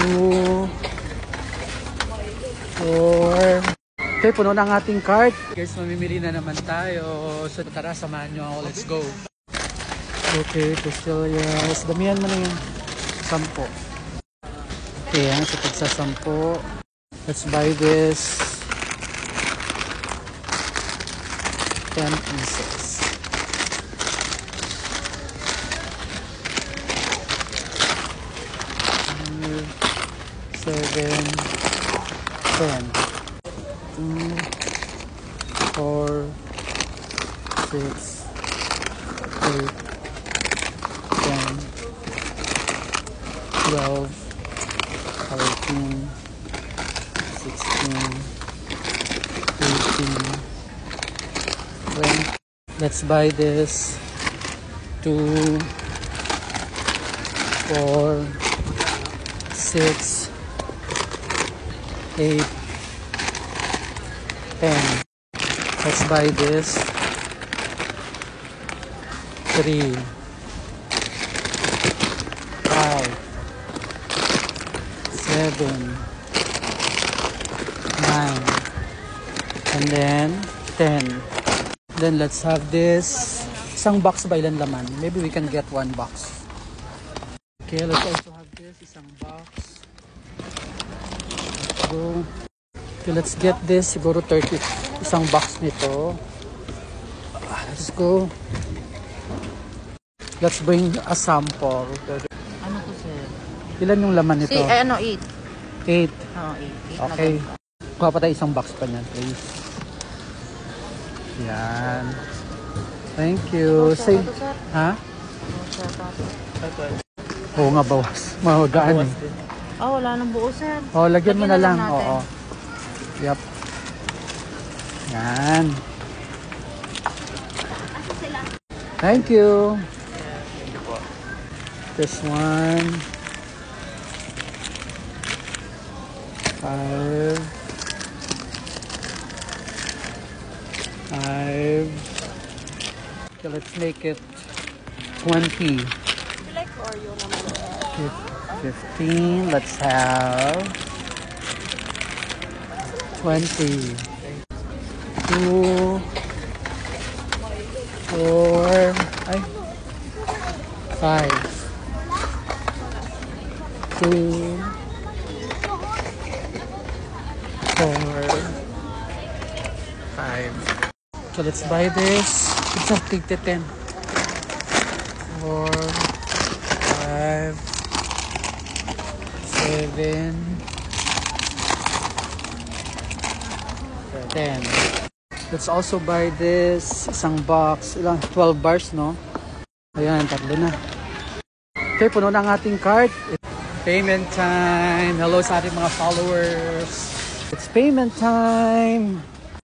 2, 4. Okay, puno na ang ating cart. Guys, mamimili na naman tayo. So tara, samahan nyo ako. Let's go. Okay, pastillas. Damihan mo na yun. 10. Okay, yan. So pagsa 10. Let's buy this. 10 pieces. Seven, 10. 2, 4, 6, 8, 10, 12, 13, 16, 18, 20. Let's buy this. 2, 4, 6, 8, 10. Let's buy this. 3, 5, 7, 9, and then 10. Then let's have this. Isang box ba ilan laman? Maybe we can get 1 box. Okay, let's also have this. Isang box. Let's go. Okay, let's get this. Siguro 30. Isang box nito. Let's go. Let's bring a sample. Ano to, sir? Ilan yung laman nito? 8. 8. Oo, 8. Okay. Kuha pa tayo isang box pa niyan, please. Yan. Thank you. Say, ha? Oo nga, bawas. Magaan eh. Oh, wala nang buo, sir. Oh, lagyan mo na lang. Oo. Yep. Yan. Thank you. This one. 5. 5. Okay, let's make it 20. 15. Let's have 20. 2, 4, 5. 2, 4, 5. So let's buy this. It's a big 10. 4, 5, 7, 10. Let's also buy this. Isang box. Ilang? 12 bars, no? Ayan, tatlo na. Okay, puno na ang ating cart. Payment time. Hello sa ating mga followers. It's payment time.